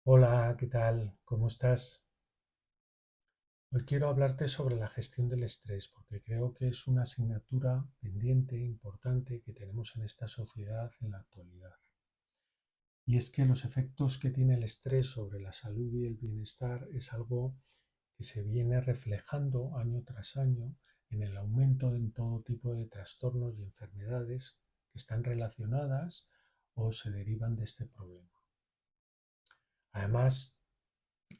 Hola, ¿qué tal? ¿Cómo estás? Hoy quiero hablarte sobre la gestión del estrés, porque creo que es una asignatura pendiente, importante, que tenemos en esta sociedad en la actualidad. Y es que los efectos que tiene el estrés sobre la salud y el bienestar es algo que se viene reflejando año tras año en el aumento en todo tipo de trastornos y enfermedades que están relacionadas o se derivan de este problema. Además,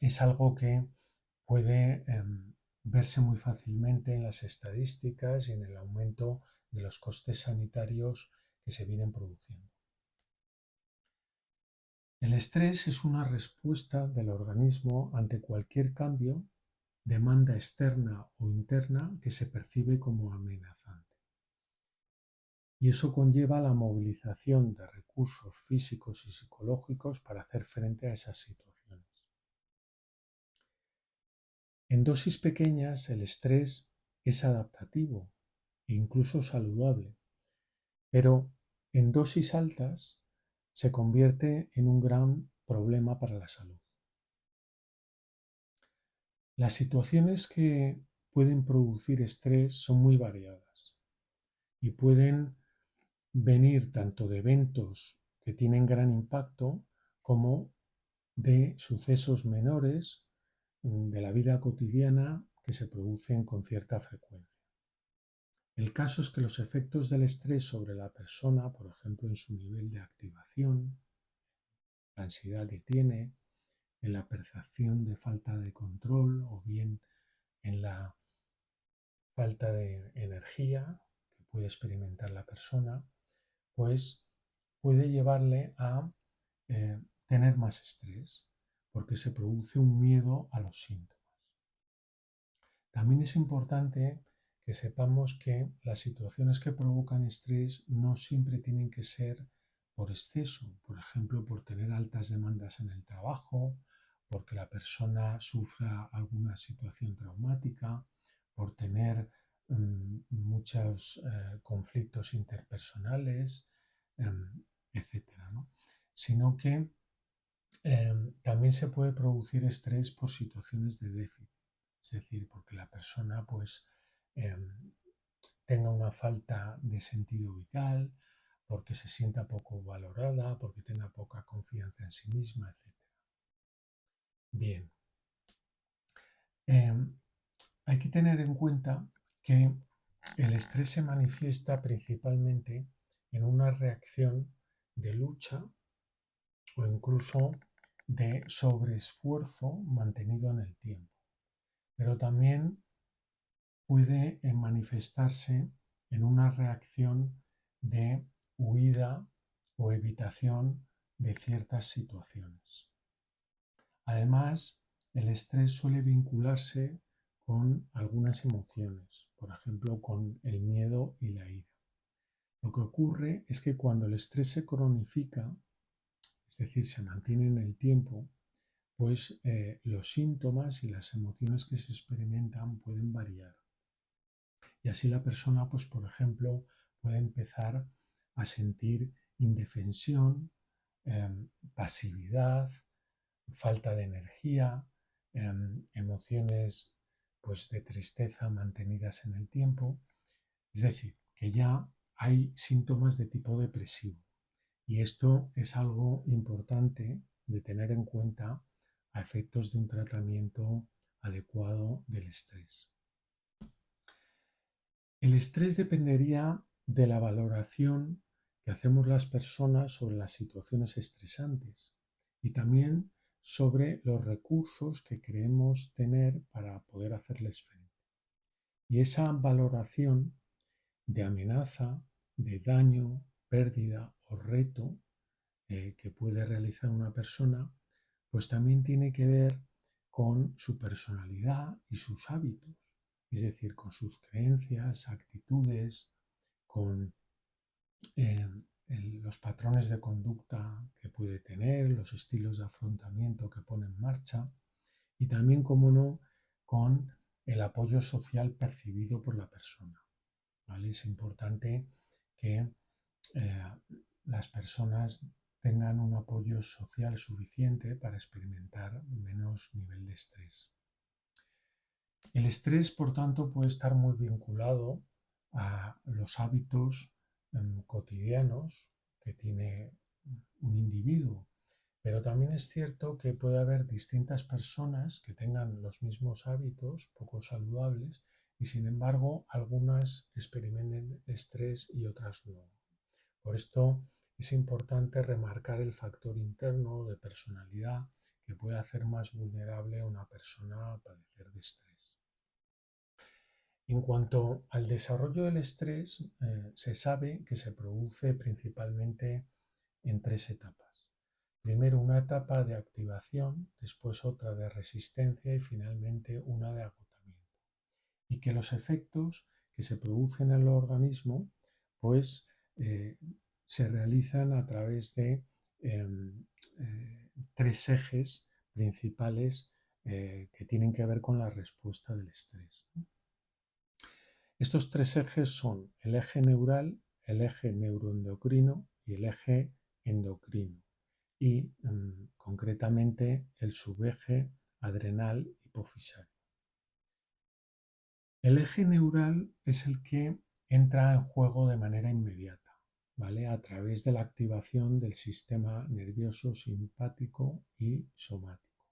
es algo que puede verse muy fácilmente en las estadísticas y en el aumento de los costes sanitarios que se vienen produciendo. El estrés es una respuesta del organismo ante cualquier cambio, demanda externa o interna que se percibe como amenazante. Y eso conlleva la movilización de recursos físicos y psicológicos para hacer frente a esas situaciones. En dosis pequeñas el estrés es adaptativo e incluso saludable, pero en dosis altas se convierte en un gran problema para la salud. Las situaciones que pueden producir estrés son muy variadas y pueden venir tanto de eventos que tienen gran impacto como de sucesos menores de la vida cotidiana que se producen con cierta frecuencia. El caso es que los efectos del estrés sobre la persona, por ejemplo, en su nivel de activación, la ansiedad que tiene, en la percepción de falta de control o bien en la falta de energía que puede experimentar la persona, pues puede llevarle a tener más estrés porque se produce un miedo a los síntomas. También es importante que sepamos que las situaciones que provocan estrés no siempre tienen que ser por exceso, por ejemplo, por tener altas demandas en el trabajo, porque la persona sufra alguna situación traumática, por tener muchos conflictos interpersonales, etcétera, ¿no? Sino que también se puede producir estrés por situaciones de déficit, es decir, porque la persona pues tenga una falta de sentido vital, porque se sienta poco valorada, porque tenga poca confianza en sí misma, etc. Bien, eh, hay que tener en cuenta que el estrés se manifiesta principalmente en una reacción de lucha o incluso de sobreesfuerzo mantenido en el tiempo, pero también puede manifestarse en una reacción de huida o evitación de ciertas situaciones. Además, el estrés suele vincularse con algunas emociones, por ejemplo, con el miedo y la ira. Lo que ocurre es que cuando el estrés se cronifica, es decir, se mantiene en el tiempo, pues los síntomas y las emociones que se experimentan pueden variar. Y así la persona, pues por ejemplo, puede empezar a sentir indefensión, pasividad, falta de energía, emociones pues de tristeza mantenidas en el tiempo. Es decir, que ya hay síntomas de tipo depresivo. Y esto es algo importante de tener en cuenta a efectos de un tratamiento adecuado del estrés. El estrés dependería de la valoración que hacemos las personas sobre las situaciones estresantes y también sobre los recursos que creemos tener para poder hacerles frente. Y esa valoración de amenaza, de daño, pérdida o reto que puede realizar una persona, pues también tiene que ver con su personalidad y sus hábitos, es decir, con sus creencias, actitudes, con eh, los patrones de conducta que puede tener, los estilos de afrontamiento que pone en marcha y también, como no, con el apoyo social percibido por la persona. ¿Vale? Es importante que las personas tengan un apoyo social suficiente para experimentar menos nivel de estrés. El estrés, por tanto, puede estar muy vinculado a los hábitos cotidianos que tiene un individuo, pero también es cierto que puede haber distintas personas que tengan los mismos hábitos poco saludables y sin embargo algunas experimenten estrés y otras no. Por esto es importante remarcar el factor interno de personalidad que puede hacer más vulnerable a una persona a padecer de estrés. En cuanto al desarrollo del estrés, se sabe que se produce principalmente en tres etapas. Primero una etapa de activación, después otra de resistencia y finalmente una de agotamiento. Y que los efectos que se producen en el organismo pues se realizan a través de tres ejes principales que tienen que ver con la respuesta del estrés. Estos tres ejes son el eje neural, el eje neuroendocrino y el eje endocrino y concretamente el subeje adrenal hipofisario. El eje neural es el que entra en juego de manera inmediata, ¿vale? A través de la activación del sistema nervioso simpático y somático.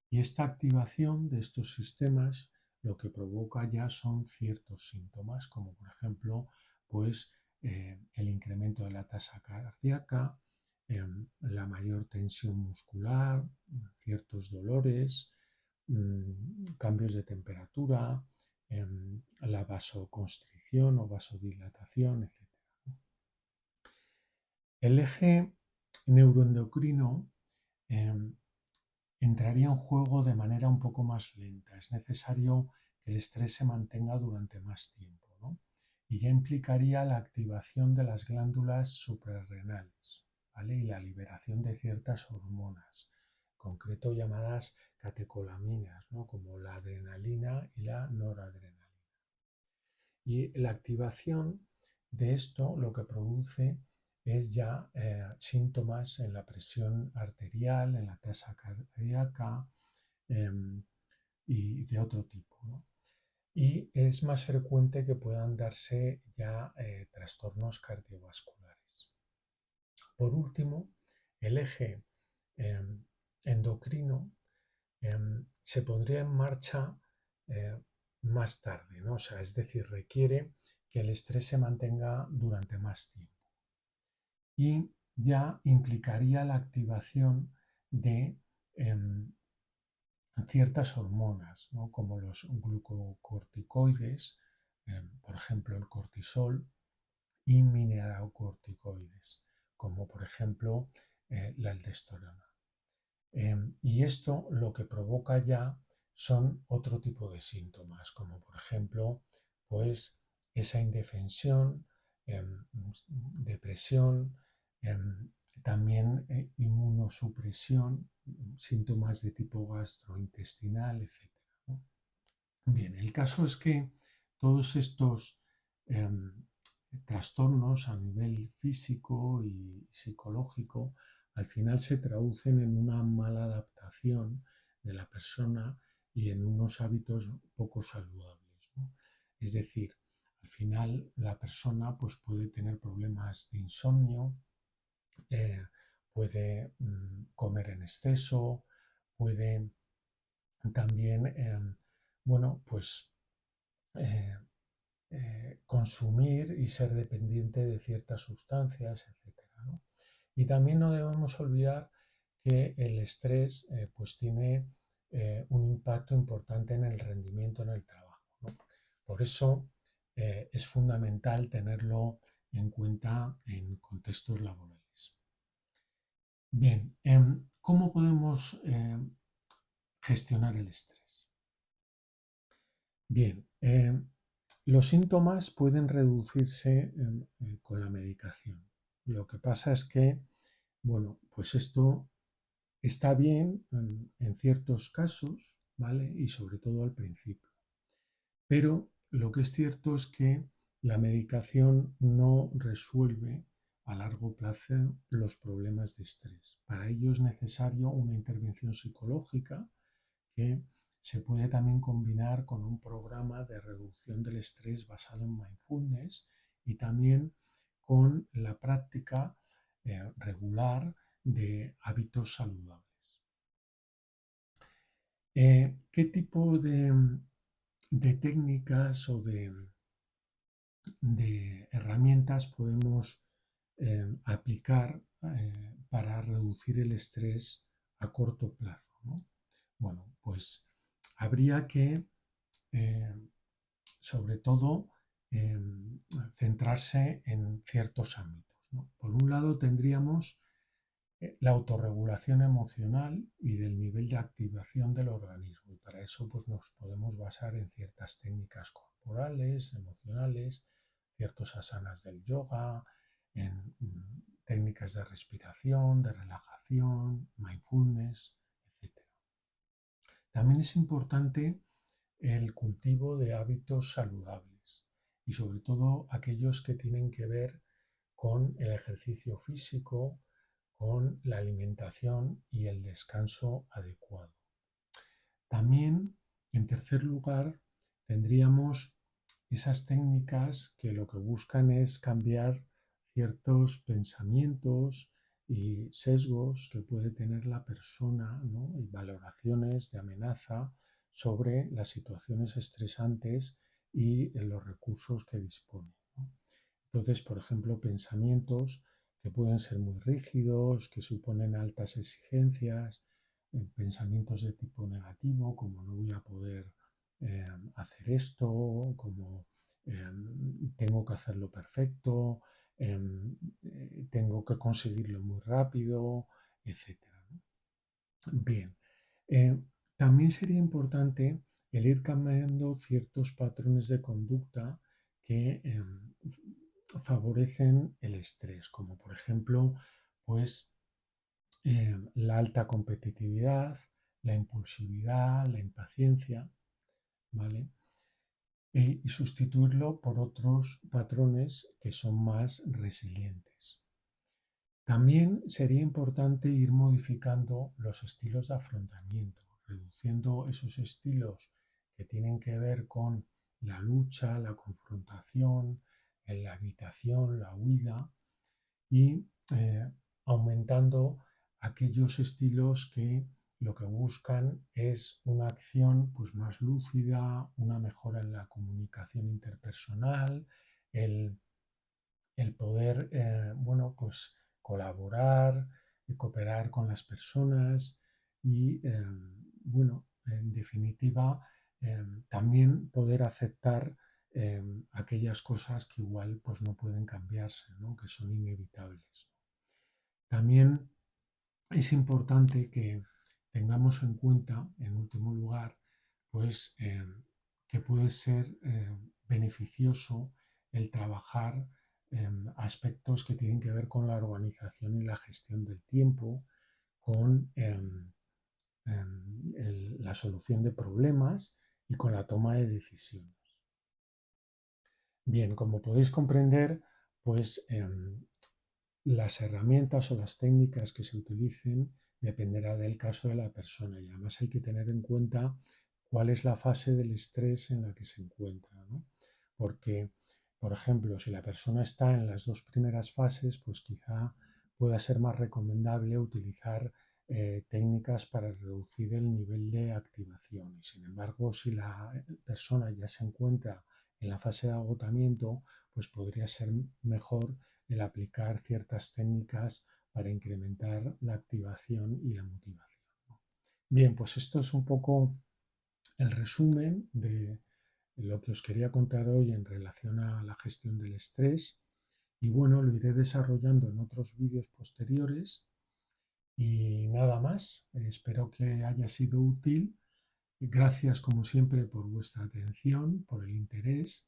Y esta activación de estos sistemas lo que provoca ya son ciertos síntomas, como por ejemplo, pues el incremento de la tasa cardíaca, la mayor tensión muscular, ciertos dolores, cambios de temperatura, la vasoconstricción o vasodilatación, etc. El eje neuroendocrino entraría en juego de manera un poco más lenta. Es necesario que el estrés se mantenga durante más tiempo, ¿no? Y ya implicaría la activación de las glándulas suprarrenales, ¿vale? Y la liberación de ciertas hormonas, en concreto llamadas catecolaminas, ¿no? Como la adrenalina y la noradrenalina. Y la activación de esto lo que produce es ya síntomas en la presión arterial, en la tasa cardíaca y de otro tipo, ¿no? Y es más frecuente que puedan darse ya trastornos cardiovasculares. Por último, el eje endocrino se pondría en marcha más tarde, ¿no? O sea, es decir, requiere que el estrés se mantenga durante más tiempo. Y ya implicaría la activación de ciertas hormonas, ¿no? Como los glucocorticoides, por ejemplo el cortisol, y mineralocorticoides, como por ejemplo la aldosterona. Y esto lo que provoca ya son otro tipo de síntomas, como por ejemplo, pues esa indefensión, depresión, también inmunosupresión, síntomas de tipo gastrointestinal, etc., ¿no? Bien, el caso es que todos estos trastornos a nivel físico y psicológico al final se traducen en una mala adaptación de la persona y en unos hábitos poco saludables, ¿no? Es decir, al final la persona pues, puede tener problemas de insomnio, puede comer en exceso, puede también, bueno, pues consumir y ser dependiente de ciertas sustancias, etcétera, ¿no? Y también no debemos olvidar que el estrés pues tiene un impacto importante en el rendimiento en el trabajo, ¿no? Por eso es fundamental tenerlo en cuenta en contextos laborales. Bien, ¿cómo podemos gestionar el estrés? Bien, los síntomas pueden reducirse con la medicación. Lo que pasa es que, bueno, pues esto está bien en ciertos casos, ¿vale? Y sobre todo al principio. Pero lo que es cierto es que la medicación no resuelve a largo plazo los problemas de estrés. Para ello es necesario una intervención psicológica que se puede también combinar con un programa de reducción del estrés basado en mindfulness y también con la práctica regular de hábitos saludables. ¿Qué tipo de técnicas o de herramientas podemos aplicar para reducir el estrés a corto plazo, ¿no? Bueno, pues habría que, eh, sobre todo, eh, centrarse en ciertos ámbitos, ¿no? Por un lado, tendríamos la autorregulación emocional y del nivel de activación del organismo. Y para eso pues, nos podemos basar en ciertas técnicas corporales, emocionales, ciertos asanas del yoga, en técnicas de respiración, de relajación, mindfulness, etc. También es importante el cultivo de hábitos saludables y sobre todo aquellos que tienen que ver con el ejercicio físico, con la alimentación y el descanso adecuado. También, en tercer lugar, tendríamos esas técnicas que lo que buscan es cambiar ciertos pensamientos y sesgos que puede tener la persona, ¿no? Y valoraciones de amenaza sobre las situaciones estresantes y los recursos que dispone, ¿no? Entonces, por ejemplo, pensamientos que pueden ser muy rígidos, que suponen altas exigencias, pensamientos de tipo negativo, como no voy a poder hacer esto, como tengo que hacerlo perfecto, tengo que conseguirlo muy rápido, etcétera, ¿no? Bien, eh, también sería importante el ir cambiando ciertos patrones de conducta que favorecen el estrés, como por ejemplo, pues la alta competitividad, la impulsividad, la impaciencia, ¿vale? Y sustituirlo por otros patrones que son más resilientes. También sería importante ir modificando los estilos de afrontamiento, reduciendo esos estilos que tienen que ver con la lucha, la confrontación, la evitación, la huida y aumentando aquellos estilos que lo que buscan es una acción pues, más lúcida, una mejora en la comunicación interpersonal, el, el poder bueno, pues, colaborar y cooperar con las personas y bueno, en definitiva también poder aceptar aquellas cosas que igual pues, no pueden cambiarse, ¿no? Que son inevitables. También es importante que tengamos en cuenta, en último lugar, pues que puede ser beneficioso el trabajar aspectos que tienen que ver con la organización y la gestión del tiempo, con la solución de problemas y con la toma de decisiones. Bien, como podéis comprender, pues las herramientas o las técnicas que se utilicen dependerá del caso de la persona y además hay que tener en cuenta cuál es la fase del estrés en la que se encuentra, ¿no? Porque, por ejemplo, si la persona está en las dos primeras fases, pues quizá pueda ser más recomendable utilizar técnicas para reducir el nivel de activación. Y sin embargo, si la persona ya se encuentra en la fase de agotamiento, pues podría ser mejor el aplicar ciertas técnicas para incrementar la activación y la motivación. Bien, pues esto es un poco el resumen de lo que os quería contar hoy en relación a la gestión del estrés y bueno, lo iré desarrollando en otros vídeos posteriores y nada más. Espero que haya sido útil. Gracias como siempre por vuestra atención, por el interés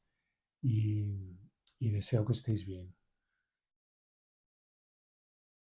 y deseo que estéis bien.